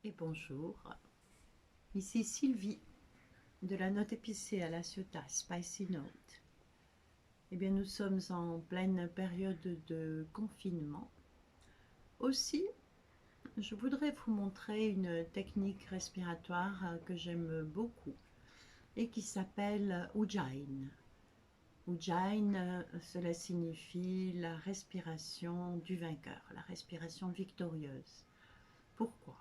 et bonjour. Ici Sylvie de la note épicée à la Ciotat Spicy Note. Eh bien, nous sommes en pleine période de confinement. Aussi, je voudrais vous montrer une technique respiratoire que j'aime beaucoup et qui s'appelle Ujjain. Ujjain, cela signifie la respiration du vainqueur, la respiration victorieuse. Pourquoi?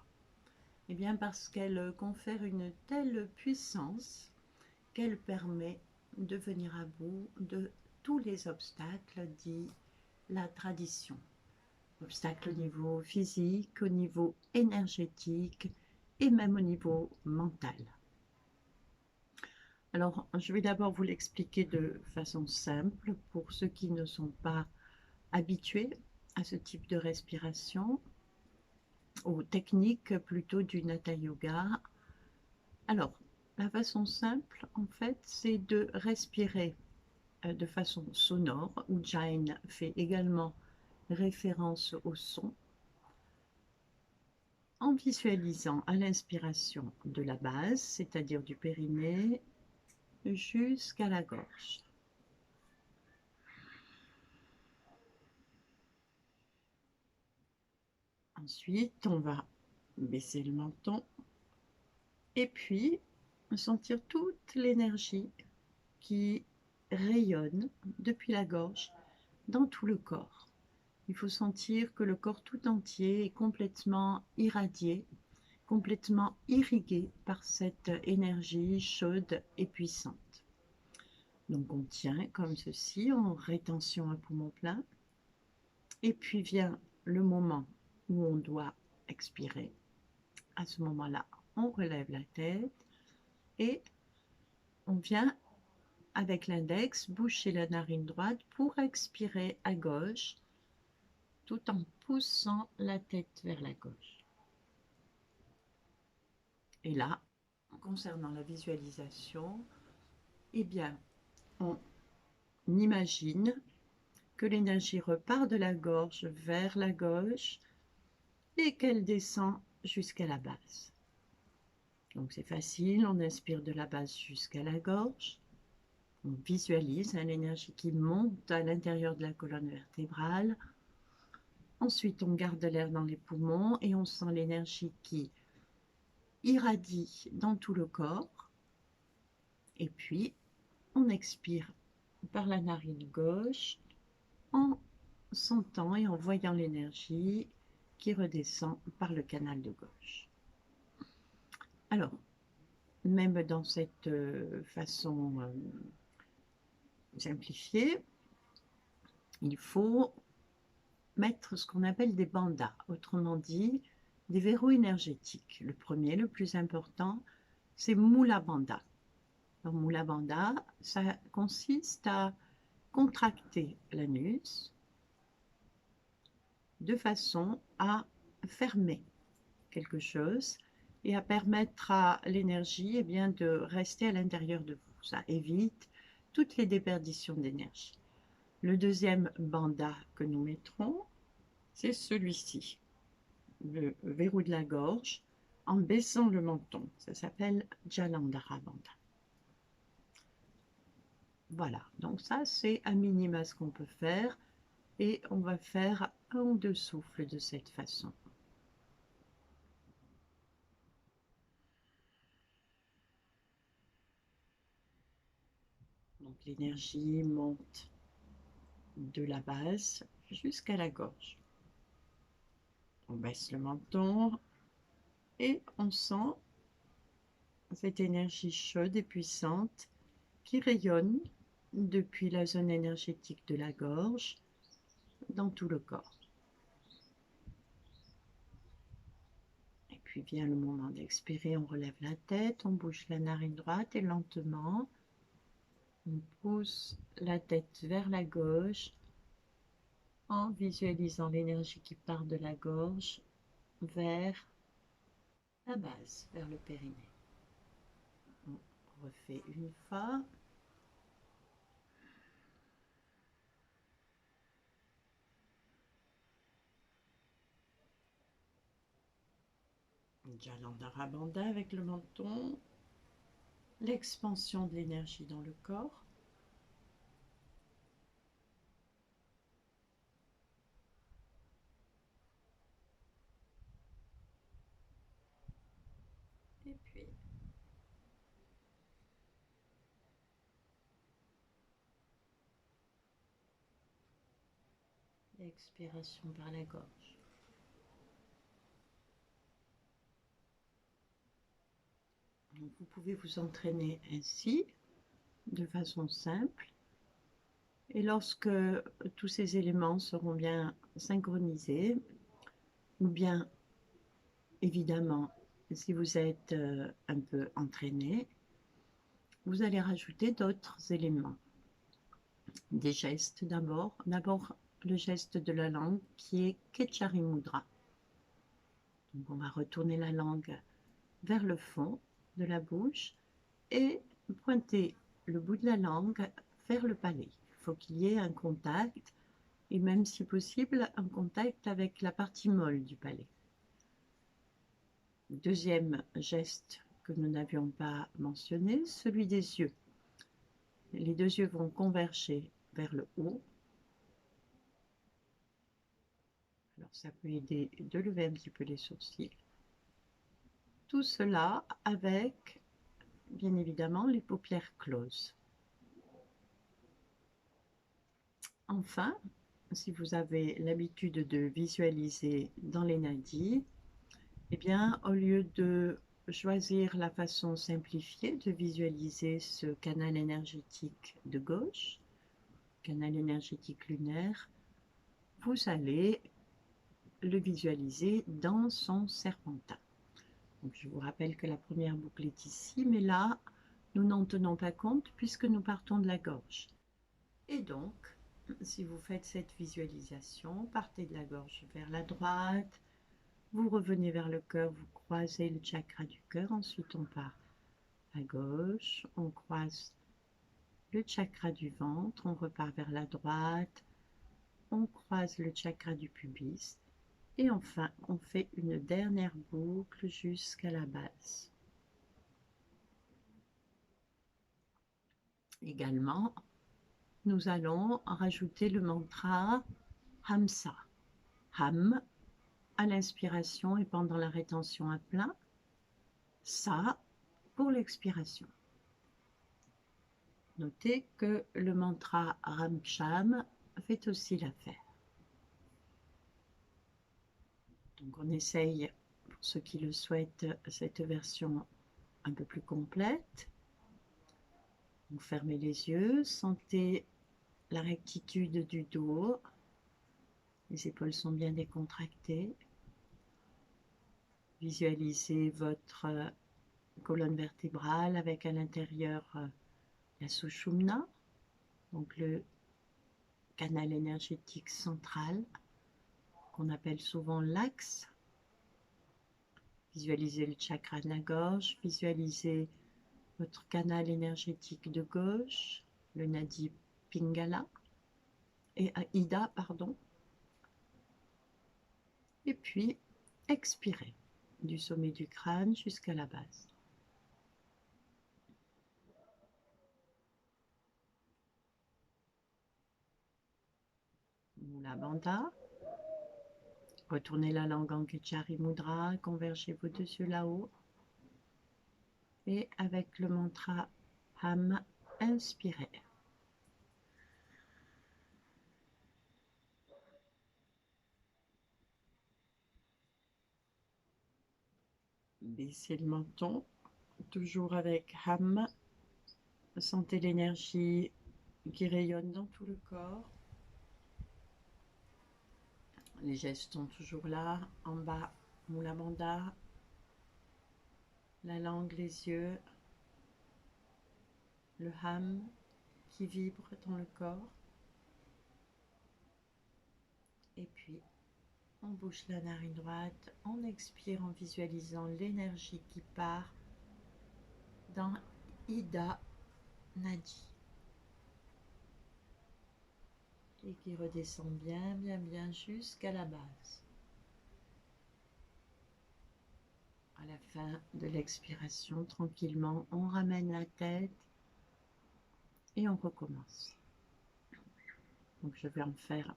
Eh bien parce qu'elle confère une telle puissance qu'elle permet de venir à bout de tous les obstacles, dit la tradition. Obstacles au niveau physique, au niveau énergétique et même au niveau mental. Alors, je vais d'abord vous l'expliquer de façon simple pour ceux qui ne sont pas habitués à ce type de respiration, aux techniques plutôt du Hatha Yoga. Alors, la façon simple, en fait, c'est de respirer de façon sonore. Ujjain fait également référence au son, en visualisant à l'inspiration de la base, c'est-à-dire du périnée, jusqu'à la gorge. Ensuite, on va baisser le menton et puis sentir toute l'énergie qui rayonne depuis la gorge dans tout le corps. Il faut sentir que le corps tout entier est complètement irradié, complètement irrigué par cette énergie chaude et puissante. Donc on tient comme ceci, en rétention à poumon plein. Et puis vient le moment où on doit expirer. À ce moment-là, on relève la tête et on vient avec l'index boucher la narine droite pour expirer à gauche tout en poussant la tête vers la gauche. Et là, concernant la visualisation, eh bien, on imagine que l'énergie repart de la gorge vers la gauche et qu'elle descend jusqu'à la base. Donc c'est facile, on inspire de la base jusqu'à la gorge, on visualise l'énergie qui monte à l'intérieur de la colonne vertébrale. Ensuite, on garde l'air dans les poumons et on sent l'énergie qui irradie dans tout le corps. Et puis, on expire par la narine gauche en sentant et en voyant l'énergie qui redescend par le canal de gauche. Alors, même dans cette façon simplifiée, il faut mettre ce qu'on appelle des bandas, autrement dit, des verrous énergétiques. Le premier, le plus important, c'est Mula Bandha. Mula Bandha, ça consiste à contracter l'anus de façon à fermer quelque chose et à permettre à l'énergie de rester à l'intérieur de vous. Ça évite toutes les déperditions d'énergie. Le deuxième bandha que nous mettrons, c'est celui-ci, le verrou de la gorge, en baissant le menton. Ça s'appelle Jalandhara Bandha. Voilà, donc ça c'est à minima ce qu'on peut faire et on va faire un ou deux souffles de cette façon. Donc l'énergie monte de la base jusqu'à la gorge. On baisse le menton et on sent cette énergie chaude et puissante qui rayonne depuis la zone énergétique de la gorge dans tout le corps. Et puis vient le moment d'expirer, on relève la tête, on bouge la narine droite et lentement, on pousse la tête vers la gauche en visualisant l'énergie qui part de la gorge vers la base, vers le périnée. On refait une fois. Jalandhara Bandha avec le menton, l'expansion de l'énergie dans le corps. Et puis, expiration par la gorge. Donc, vous pouvez vous entraîner ainsi, de façon simple. Et lorsque tous ces éléments seront bien synchronisés, ou bien, évidemment, si vous êtes un peu entraîné, vous allez rajouter d'autres éléments. Des gestes d'abord. D'abord, le geste de la langue qui est Ketchari Mudra. Donc, on va retourner la langue vers le fond de la bouche et pointer le bout de la langue vers le palais. Il faut qu'il y ait un contact, et même si possible, un contact avec la partie molle du palais. Deuxième geste que nous n'avions pas mentionné, celui des yeux. Les deux yeux vont converger vers le haut. Alors ça peut aider de lever un petit peu les sourcils. Tout cela avec, bien évidemment, les paupières closes. Enfin, si vous avez l'habitude de visualiser dans les nadis, eh bien, au lieu de choisir la façon simplifiée de visualiser ce canal énergétique de gauche, canal énergétique lunaire, vous allez le visualiser dans son serpentin. Donc, je vous rappelle que la première boucle est ici, mais là, nous n'en tenons pas compte puisque nous partons de la gorge. Et donc, si vous faites cette visualisation, partez de la gorge vers la droite, vous revenez vers le cœur, vous croisez le chakra du cœur, ensuite on part à gauche, on croise le chakra du ventre, on repart vers la droite, on croise le chakra du pubis, et enfin on fait une dernière boucle jusqu'à la base. Également, nous allons rajouter le mantra Hamsa. Ham à l'inspiration et pendant la rétention à plein, Sa pour l'expiration. Notez que le mantra Ramcham fait aussi l'affaire. Donc on essaye, pour ceux qui le souhaitent, cette version un peu plus complète. Vous fermez les yeux, sentez la rectitude du dos, les épaules sont bien décontractées. Visualisez votre colonne vertébrale avec à l'intérieur la Sushumna, donc le canal énergétique central, qu'on appelle souvent l'axe. Visualisez le chakra de la gorge, visualisez votre canal énergétique de gauche, le Nadi Pingala, et Ida, pardon. Et puis, expirez du sommet du crâne jusqu'à la base. Mula Bandha. Retournez la langue en Ketchari Mudra, convergez vos deux yeux là-haut. Et avec le mantra Ham, inspirez. Baissez le menton, toujours avec Ham. Sentez l'énergie qui rayonne dans tout le corps. Les gestes sont toujours là, en bas, Mula Bandha, la langue, les yeux, le Ham qui vibre dans le corps. Et puis, on bouge la narine droite, on expire en visualisant l'énergie qui part dans Ida Nadi et qui redescend bien jusqu'à la base. À la fin de l'expiration, tranquillement, on ramène la tête et on recommence. Donc je vais en faire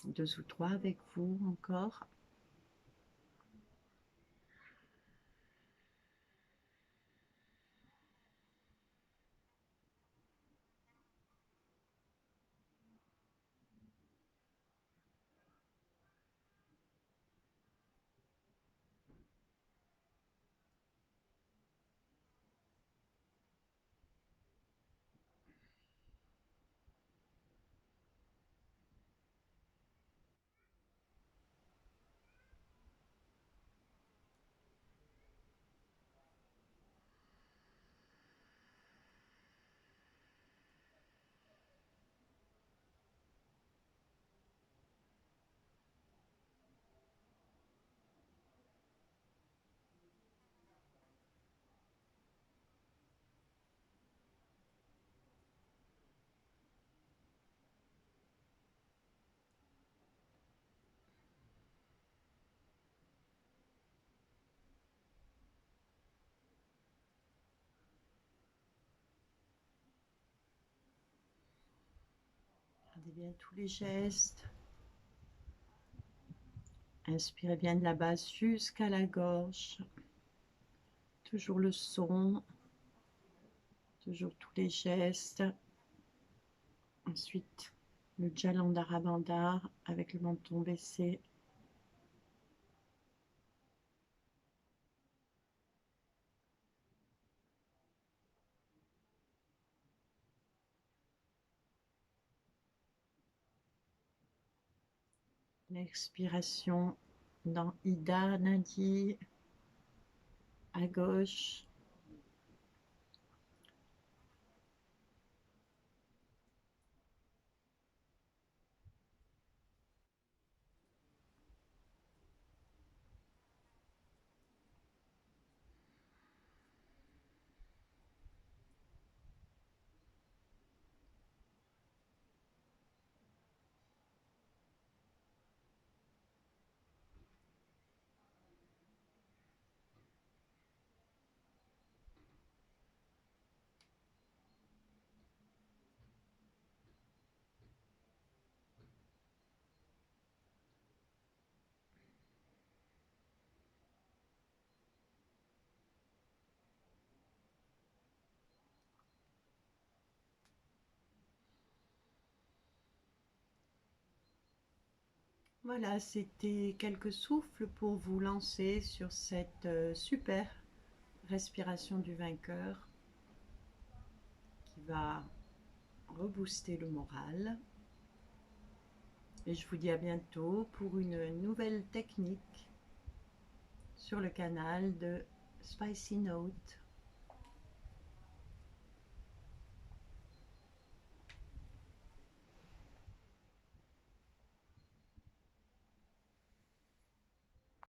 2 ou 3 avec vous encore. Regardez bien tous les gestes. Inspirez bien de la base jusqu'à la gorge. Toujours le son. Toujours tous les gestes. Ensuite, le Jalandhara Bandha avec le menton baissé. L'expiration dans Ida Nadi à gauche. Voilà, c'était quelques souffles pour vous lancer sur cette super respiration du vainqueur qui va rebooster le moral. Et je vous dis à bientôt pour une nouvelle technique sur le canal de Spicy Note.